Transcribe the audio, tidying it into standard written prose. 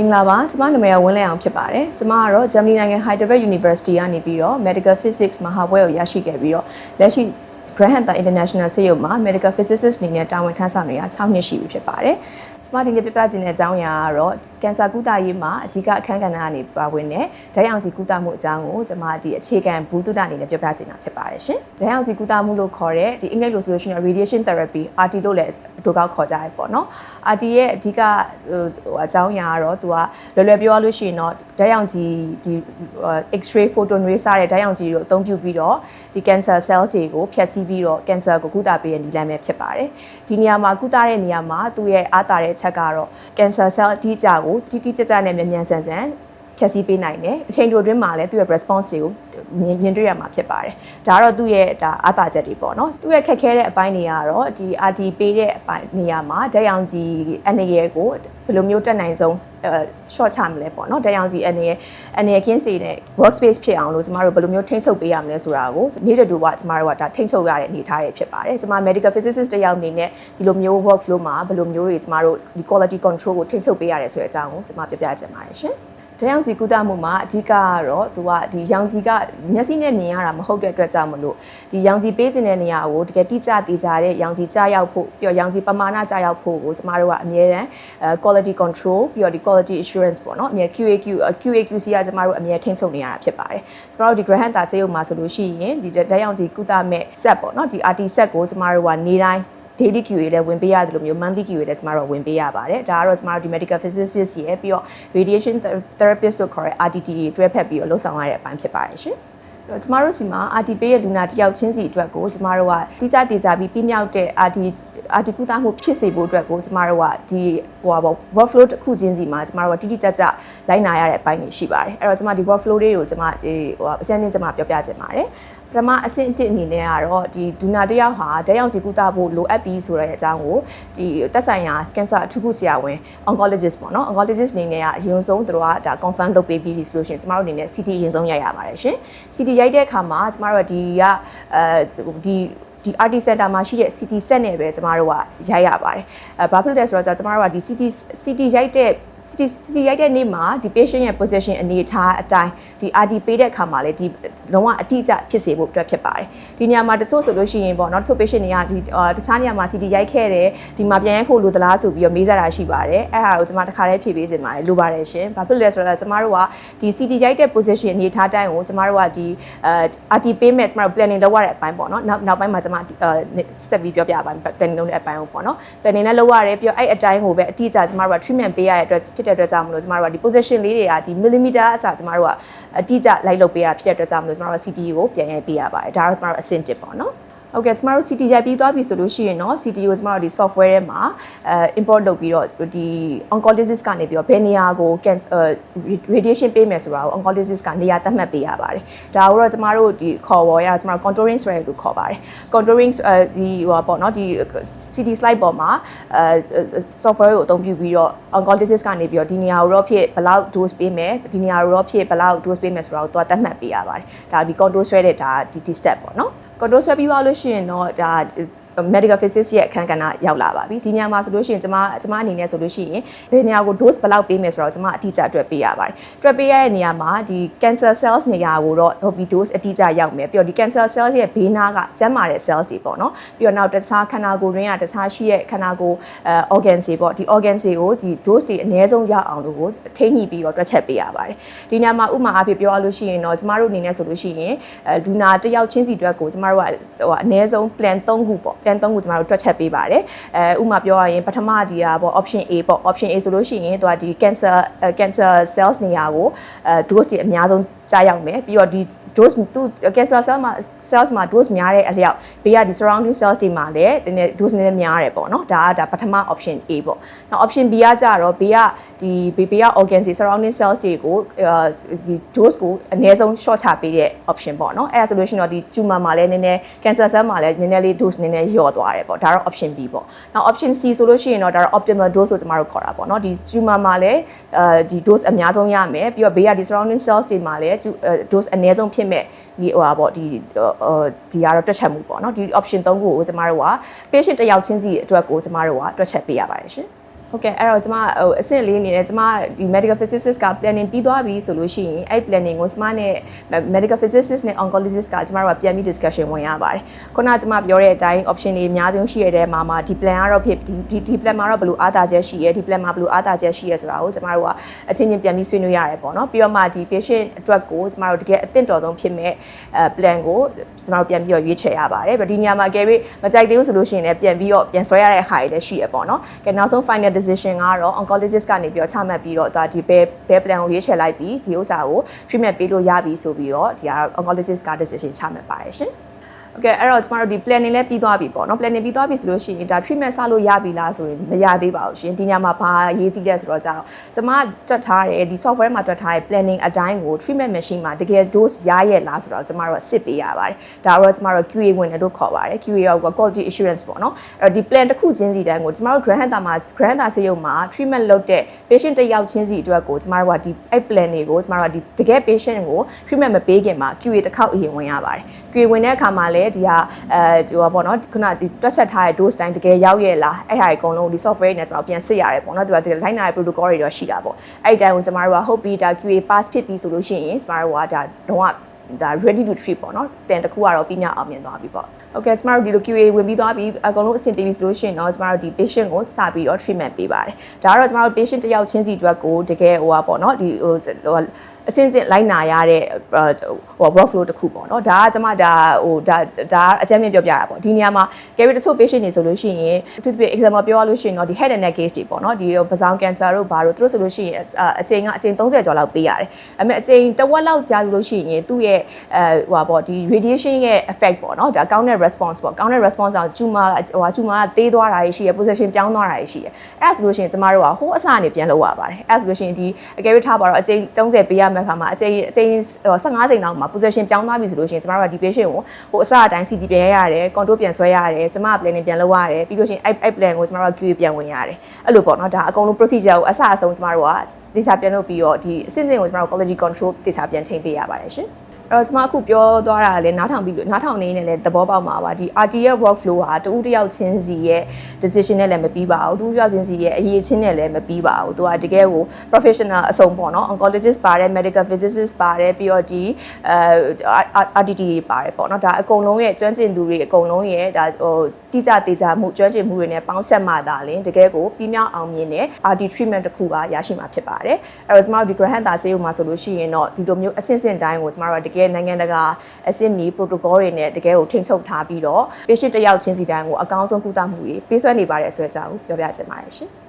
င်္ဂလာပါကျွန်မနာမည်ကဝင်းလဲအောင်ဖြစ်ပါတယ်ကျွန်မကတော့ Germany နိုင်ငံ Heidelberg University ကနေပြီးတော့ Medical Physics မဟာဘွဲ့ကိုရရှိခဲ့ပြီးတော့လက်ရှိ Grand Hunter International ဆေးရုံမှာ Medical Physicist အနေနဲ့တာဝန်ထမ်းဆောင်နေတာ6နှစ်ရှိပြီဖြစ်ပါတယ်ကျွန်မဒီနေ့ပြပြခြင်းတဲ့အကြောင်းအရာကတော့ကင်ဆာကုသရေးမှာအဓိကအခန်းကဏ္ဍကနေပါဝင်တဲ့ဓာတ်ရောင်ခြည်ကုသမှုအကြောင်းကိုကျွန်မဒီအခြေခံဘူသုတအနေနဲ့ပြပြခြင်းတာဖြစ်ပါတယ်ရှင်ဓာတ်ရောင်ခြည်ကုသမှုလို့ခေါ်တဲ့ဒီအင်္ဂလိပ်လိုဆိုလို့ရှိရင် radiation therapy RT လို့လည်းအတူကောက်ခေါ်ကြရပေါ့နော် RT ရဲ့အဓိကအကြောင်းအရာကတော့သူကလွယ်ပြောလို့ရှိရင်တော့ဓာတ်ရောင်ခြည်ဒီ X-ray photon ray စတဲ့ဓာတ်ရောင်ခြည်ကိုအသုံးပြုပြီးတော့ဒီ cancer cells တွေကိုဖျက်ဆီးပြီးတော့ cancer ကိုကုသပေးတဲ့နည်းလမ်းပဲဖြစ်ပါတယ်ဒီနေရာမှာကုသတဲ့နေရာမှာသူ့ရဲ့အားတာတဲ့အချက်ကတော့ cancer cell အတိအကျကိုတိတိကျကျနဲ့မြန်ဆန်ဖြည့်ဆည်းပေးနိုင်တယ်အချိန်တိုအတွင်းမှာလည်းသူ့ရဲ့ response တွေကိုမြင်တွေ့ရမှာဖြစ်ပါတယ်ဒါကတော့သူ့ရဲ့ဒါအားသာချက်တွေပေါ့နော်သူ့ရဲ့ခက်ခဲတဲ့အပိုင်းတွေကတော့ဒီ RT ပေးတဲ့အပိုင်းနေရာမှာဓာတ်ရောင်ခြည်အနေရကိုဘယ်လိုမျိုးတက်နိုင်ဆုံးshort ချမလဲပေါ့နော်ဓာတ်ရောင်ခြည်အနေကင်းစေတဲ့ workspace ဖြစ်အောင်လို့ကျမတို့ဘယ်လိုမျိုးထိန်းချုပ်ပေးရမလဲဆိုတာကိုနေ့တူကကျမတို့ကဒါထိန်းချုပ်ရတဲ့အနေအထားတွေဖြစ်ပါတယ်ကျမ medical physicist တယောက်အနေနဲ့ဒီလိုမျိုး workflow မှာဘယ်လိုမျိုးတွေကျမတို့ဒီ quality control ကိုထိန်းချုပ်ပေးရတယ်ဆိုတဲ့အကြောင်းကိုကျမပြပြချင်ပါတယ်ရှင်ဓာတ်ရောင်ခြည်ကုသမှုမှာအဓိကကတော့သူကဒီရောင်ခြည်ကမျက်စိနဲ့မြင်ရတာမဟုတ်တဲ့အတွက်ကြောင့်မလို့ဒီရောင်ခြည်ပေးခြင်းတဲ့နေရာကိုတကယ်တိကျတည်ကြတဲ့ရောင်ခြည်ကြားရောက်ဖို့ပြီးတော့ရောင်ခြည်ပမာဏကြားရောက်ဖို့ကိုကျမတို့ကအမြဲတမ်း quality control ပြီးတော့ဒီ quality assurance ပေါ့နော်အမြဲ QAQC ကကျမတို့အမြဲထိန်းချုပ်နေရတာဖြစ်ပါတယ်ကျမတို့ဒီ Grand Hunter ဆေးရုံမှာဆိုလို့ရှိရင်ဒီဓာတ်ရောင်ခြည်ကုသမဲ့ set ပေါ့နော်ဒီ RT set ကိုကျမတို့ကနေတိုင်း daily QA လည်းဝင်ပေးရတယ်လို့မျိုး monthly QA လည်းကျမတို့ဝင်ပေးရပါတယ်ဒါကတော့ကျမတို့ဒီ medical physicist ရဲ့ပြီးတော့ radiation therapist လို့ခေါ်တဲ့ RTT တွဲဖက်ပြီးတော့လှုပ်ဆောင်ရတဲ့အပိုင်းဖြစ်ပါတယ်ရှင်ကျမတို့စီမှာ RT ပေးရဲ့လူနာတစ်ယောက်ချင်းစီအတွက်ကိုကျမတို့ကတိကျတည်စားပြီးပြမြောက်တဲ့ RT ကုသမှုဖြစ်စေဖို့အတွက်ကိုကျမတို့ကဒီworkflow တစ်ခုချင်းစီမှာကျမတို့ကတိတိကျကျလိုက်နာရတဲ့အပိုင်းတွေရှိပါတယ်အဲ့တော့ကျမဒီ workflow တွေကိုကျမဒီအကျဉ်းချင်းကျမပြောပြချင်ပါတယ်ပထမအဆင့်1အနေနဲ့ကတော့ဒီဒူနာတယောက်ဟာဓာတ်ရောင်ခြည်ကုသဖို့လိုအပ်ပြီးဆိုတဲ့အကြောင်းကိုဒီသက်ဆိုင်ရာကင်ဆာအထူးကုဆရာဝန် oncologist ပေါ့နော် oncologist အနေနဲ့ကအရင်ဆုံးသူတို့ကဒါ confirm လုပ်ပေးပြီးဆိုလို့ရှိရင်ကျမတို့အနေနဲ့ CT အရင်ဆုံးရိုက်ရပါတယ်ရှင် CT ရိုက်တဲ့အခါမှာကျမတို့ကဒီ RT center မှာရှိတဲ့ CT set နဲ့ပဲကျမတို့ကရိုက်ရပါတယ်ဘာဖြစ်လို့လဲဆိုတော့ကျမတို့ကဒီ CT ရိုက်တဲ့CT ရိုက်တဲ့နေ့မှာဒီ patient ရဲ့ position အနေအထားအတိုင်းဒီ RT ပေးတဲ့အခါမှာလည်းဒီလုံးဝအတိအကျဖြစ်စေဖို့အတွက်ဖြစ်ပါတယ်ဒီနေရာမှာတချို့ဆိုလို့ရှိရင်ပေါ့နော်တချို့ patient တွေကဒီတခြားနေရာမှာ CT ရိုက်ခဲ့တယ်ဒီမှာပြန်ရိုက်ဖို့လိုသလားဆိုပြီးတော့မေးကြတာရှိပါတယ်အဲ့ဒါကိုကျွန်မတစ်ခါတည်းဖြည့်ပေးစင်ပါတယ်လိုပါတယ်ရှင်ဘာဖြစ်လဲဆိုတော့ကျွန်မတို့ကဒီ CT ရိုက်တဲ့ position အနေအထားတိုင်းကိုကျွန်မတို့ကဒီRT ပေးမဲ့ကျွန်မတို့ planning လုပ်ရတဲ့အပိုင်းပေါ့နော်နောက်ပိုင်းမှာကျွန်မဆက်ပြီးပြောပြပါမယ် planning လုပ်တဲ့အပိုင်းကိုပေါ့နော် planning နဲ့လုပ်ရတယ်ပြီးတော့အဲ့အတိုင်းကိုပဲအတိအကျကျွန်မတို့က treatment ပေးရတဲ့အတွက်ဖြစ်တဲ့အတွက်ကြောင့်မလို့ကျမတို့ကဒီ position လေးတွေကဒီ millimeter အစားကျမတို့ကအတိအကျလိုက်လုပ်ပေးရဖြစ်တဲ့အတွက်ကြောင့်မလို့ကျမတို့က CT ကိုပြန်ရိုက်ပေးရပါတယ်ဒါတော့ကျမတို့အဆင့်1ပေါ့နော်ဟုတ်ကဲ့ကျမတို့ CT ရိုက်ပြီးသွားပြီဆိုလို့ရှိရင်တော့ CT ကိုကျမတို့ဒီ software ထဲမှာimport လုပ်ပြီးတော့ဒီ oncologist ကနေပြီးတော့ဘယ်နေရာကို radiation ပေးမယ်ဆိုတာကို oncologist ကနေရာသတ်မှတ်ပေးရပါတယ်ဒါကိုတော့ကျမတို့ဒီခေါ်ပေါ်ရကျမတို့ contouring ဆိုရလို့ခေါ်ပါတယ် contouring ဒီဟိုပေါ့နော်ဒီ CT slide ပေါ်မှာsoftware ကိုအသုံးပြုပြီးတော့ oncologist ကနေပြီးတော့ဒီနေရာကိုတော့ဖြစ်ဘယ်လောက် dose ပေးမယ်ဒီနေရာကိုတော့ဖြစ်ဘယ်လောက် dose ပေးမယ်ဆိုတာကိုသူကသတ်မှတ်ပေးရပါတယ်ဒါဒီ contour ဆွဲတဲ့ဒါဒီ step ပေါ့နော်contour ဆွဲပြီးသွားလို့ရှိရင်တော့ဒါ medical physicist ရဲ့အခန်းကဏ္ဍရောက်လာပါပြီဒီညမှာဆိုလို့ရှိရင်ကျမအနေနဲ့ဆိုလို့ရှိရင်ဘယ်နေရာကို dose ဘယ်လောက်ပေးမယ်ဆိုတော့ကျမအတိအကျတွက်ပေးရပါတယ်တွက်ပေးရတဲ့နေရာမှာဒီ cancer cells နေရာကိုတော့ဟုတ်ပြီ dose အတိအကျရောက်မယ်ပြီးတော့ဒီ cancer cells ရဲ့ဘေးနားကကျန်းမာတဲ့ cells တွေပေါ့နော်ပြီးတော့နောက်တခြားခန္ဓာကိုယ်တွင်းကတခြားရှိတဲ့ခန္ဓာကိုယ်organs တွေပေါ့ဒီ organs တွေကိုဒီ dose တွေအနည်းဆုံးရအောင်လို့ကိုထိန်းညှိပြီးတော့တွက်ချက်ပေးရပါတယ်ဒီညမှာဥမာအဖြစ်ပြောရလို့ရှိရင်တော့ကျမတို့အနေနဲ့ဆိုလို့ရှိရင်လူနာတစ်ယောက်ချင်းစီတွက်ကိုကျမတို့ကဟိုအနည်းဆုံး plan 3ခုပေါ့plan 3ခုကျမတို့တွက်ချက်ပေးပါတယ်ဥမာပြောရရင်ပထမဒီဟာပေါ့ option A ပေါ့ option A ဆိုလို့ရှိရင်သူကဒီ cancer cells နေရာကိုdose တွေအများဆုံးကြားရောက်မယ်ပြီးတော့ဒီ dose သူ cancer cells မှာ dose များတဲ့အလျောက်ဘေးကဒီ surrounding cells တွေမှာလည်းနည်းနည်း dose နည်းနည်းများတယ်ပေါ့နော်ဒါပထမ option A ပေါ့နောက် option B ကကြတော့ဘေးက organs တွေ surrounding cells တွေကိုဒီ dose ကိုအနည်းဆုံး short ချပေးတဲ့ option ပေါ့နော်အဲ့ဒါဆိုလို့ရှိရင်တော့ဒီ tumor မှာလည်းနည်းနည်း cancer cell မှာလည်းနည်းနည်းလေး dose နည်းနည်းလျော့သွားတယ်ပေါ့ဒါတော့ option B ပေါ့နောက် option C ဆိုလို့ရှိရင်တော့ဒါတော့ optimal dose ဆိုကျမတို့ခေါ်တာပေါ့နော်ဒီ tumor မှာလည်းဒီ dose အများဆုံးရမယ်ပြီးတော့ဘေးကဒီ surrounding cells တွေမှာလည်းdose အနည်းဆုံးဖြစ်မဲ့ဒီဟိုပါပေါ့ဒီကတော့တွက်ချက်မှုပေါ့နော်ဒီ option 3ခုကိုကျမတို့က patient တစ်ယောက်ချင်းစီအတွက်ကိုကျမတို့ကတွက်ချက်ပေးရပါတယ်ရှင် ဟုတ်ကဲ့အဲ့တော့ကျမအဆင့်လေးအနေနဲ့ကျမဒီ medical physicist က planning ပြီးသွားပြီဆိုလို့ရှိရင်အဲ့ planning ကိုကျမနဲ့ medical physicist နဲ့ oncologist ကကျမတို့ကပြန်ပြီး discussion ဝင်ရပါတယ်ခုနကကျမပြောတဲ့အတိုင်း option တွေအများဆုံးရှိရတဲ့မှာဒီ plan ကတော့ဖြစ်ဒီ plan မှာတော့ဘယ်လိုအားသာချက်ရှိရဲဒီ plan မှာဘယ်လိုအားသာချက်ရှိရဲဆိုတာကိုကျမတို့ကအချင်းချင်းပြန်ပြီးဆွေးနွေးရတယ်ပေါ့နော်ပြီးတော့မှဒီ patient အတွက်ကိုကျမတို့တကယ်အသင့်တော်ဆုံးဖြစ်မဲ့ plan ကိုကျမတို့ပြန်ပြီးရွေးချယ်ရပါတယ်ဒီနေရာမှာ carry မကြိုက်သေးဘူးဆိုလို့ရှိရင်လည်းပြန်ဆွဲရတဲ့အခါတွေလည်းရှိရပေါ့နော်ကဲနောက်ဆုံး final decision ကတော့ oncologist ကနေပြီးတော့ချမှတ်ပြီးတော့ဒါဒီဘယ် plan ကိုရွေးချယ်လိုက်ပြီးဒီဥစ္စာကို treatment ပေးလို့ရပြီဆိုပြီးတော့ဒီက oncologist က decision ချမှတ်ပါတယ်ရှင်โอเคအဲ့တော့ကျမတို့ဒီ planning လည်းပြီးသွားပြီပေါ့နော် planning ပြီးသွားပြီဆိုလို့ရှိရင်ဒါ treatment စလို့ရပြီလားဆိုရင်မရသေးပါဘူးရှင်ဒီညမှာဘာရေးကြည့်လဲဆိုတော့ကျတော့ကျမတွက်ထားတယ်ဒီ software မှာတွက်ထားတဲ့ planning အတိုင်းကို treatment machine မှာတကယ် dose ရရဲ့လားဆိုတော့ကျမတို့စစ်ပေးရပါတယ်ဒါတော့ကျမတို့ QA ဝင်တယ်လို့ခေါ်ပါတယ် QA ရော quality assurance ပေါ့နော်အဲ့တော့ဒီ plan တစ်ခုချင်းစီတိုင်းကိုကျမတို့ Grand Hunter ဆေးရုံမှာ treatment လုပ်တဲ့ patient တစ်ယောက်ချင်းစီအတွက်ကိုကျမတို့ကဒီအဲ့ plan တွေကိုကျမတို့ကဒီတကယ် patient ကို treatment မပေးခင်မှာ QA တစ်ခေါက်အရင်ဝင်ရပါတယ် QA ဝင်တဲ့အခါမှာလည်းဒီဟာဒီပါပေါ့နော်ခုနဒီတွက်ချက်ထားတဲ့ dose တိုင်းတကယ်ရောက်ရဲ့လားအဲ့ဟာအကုန်လုံးဒီ software နဲ့ကျွန်တော်ပြန်စစ်ရတယ်ပေါ့နော်ဒီလိုင်းနာတဲ့ protocol တွေတော့ရှိတာပေါ့အဲ့ဒီတိုင်းကိုကျွန်တော်တို့ကဟုတ်ပြီဒါ QA pass ဖြစ်ပြီဆိုလို့ရှိရင်ကျွန်တော်တို့ကဒါ ready to treat ပေါ့နော်ပြန်တစ်ခုကတော့ပြီးမြောက်အောင်မြင်သွားပြီပေါ့โอเคကျမတို့ဒီလို QA ဝင်ပြီးသွားပြီအကုန်လုံးအဆင်ပြေပြီဆိုလို့ရှိရင်တော့ကျမတို့ဒီ patient ကိုစပြီးတော့ treatment ပေးပါတယ်ဒါကတော့ကျမတို့ patient တစ်ယောက်ချင်းစီအတွက်ကိုတကယ်ဟိုပါပေါ့နော်ဒီအစင်းစင်းလိုက်နာရတဲ့workflow တစ်ခုပေါ့နော်ဒါကကျမဒါအကြမ်းမြင်ပြောပြတာပေါ့ဒီနေရာမှာ carry တချို့ patient တွေဆိုလို့ရှိရင်အထူးသဖြင့် example ပြောရလို့ရှိရင်တော့ဒီ head and neck case တွေပေါ့နော်ဒီပဇောင် cancer တို့ဘာတို့သူတို့ဆိုလို့ရှိရင်အချိန်30ကျော်လောက်ပေးရတယ်အဲ့မဲ့အချိန်တစ်ဝက်လောက်ကြာလို့ရှိရင်သူ့ရဲ့ဟိုပါပေါ့ဒီ radiation ရဲ့ effect ပေါ့နော်ဒါကောင်းတဲ့ response ပေါ့ကောင်းတဲ့ response အောင်ကျူမာကသေးသွားတာရှိရ position ပြောင်းသွားတာရှိရအဲ့ဒါဆိုလို့ရှိရင်ကျမတို့ကဟိုးအစအနေပြန်လုပ်ရပါတယ်အဲ့ဒါဆိုလို့ရှိရင်ဒီ carry ထားပါတော့အချိန်30ပေးရမယ့်ခါမှာအချိန်15ချိန်လောက်မှာ position ပြောင်းသွားပြီဆိုလို့ရှိရင်ကျမတို့ကဒီ patient ကိုဟိုအစအတိုင်း CT ပြန်ရရတယ် control ပြန်ဆွဲရတယ်ကျမက planning ပြန်လုပ်ရတယ်ပြီးလို့ရှိရင်အဲ့ plan ကိုကျမတို့က QA ပြန်ဝင်ရတယ်အဲ့လိုပေါ့နော်ဒါအကုန်လုံး procedure ကိုအစအဆုံးကျမတို့ကသေချာပြန်လုပ်ပြီးတော့ဒီအဆင့်ဆင့်ကိုကျမတို့ quality control သေချာပြန်ထိန်းပေးရပါတယ်ရှင်အဲ့တော့ကျမအခုပြောသွားတာလည်းနားထောင်နေနေလည်းသဘောပေါက်မှာပါဒီ RT ရဲ့ workflow ဟာတူတယောက်ချင်းစီရဲ့ decision နဲ့လည်းမပြီးပါဘူးတူတယောက်ချင်းစီရဲ့အရေးချင်းနဲ့လည်းမပြီးပါဘူးသူကတကယ်ကို professional အစုံပေါ့နော် oncologist ပါတယ် medical physicist ပါတယ်ပြီးတော့ဒီRTT ပါတယ်ပေါ့နော်ဒါအကုန်လုံးရဲ့ကျွမ်းကျင်သူတွေအကုန်လုံးရဲ့ဒါဟိုတိကျသေးချာမှုကျွမ်းကျင်မှုတွေနဲ့ပေါင်းဆက်မှသာလင်တကယ်ကိုပြီးမြောက်အောင်မြင်တဲ့ RT treatment တစ်ခုကရရှိမှာဖြစ်ပါတယ်အဲ့တော့ကျမတို့ဒီ Grand Hunter ဆေးရုံမှာဆိုလို့ရှိရင်တော့ဒီလိုမျိုးအဆင့်ဆင့်တိုင်းကိုကျမတို့ကတကယ်နိုင်ငံတကာအဆင့်မီ protocol တွေနဲ့တကယ်ကိုထိန်းချုပ်ထားပြီးတော့ patient တစ်ယောက်ချင်းစီတိုင်းကိုအကောင်းဆုံးကုသမှုတွေပေးစွမ်းနေပါတယ်ဆိုတဲ့အကြောင်းပြောပြချင်ပါတယ်ရှင်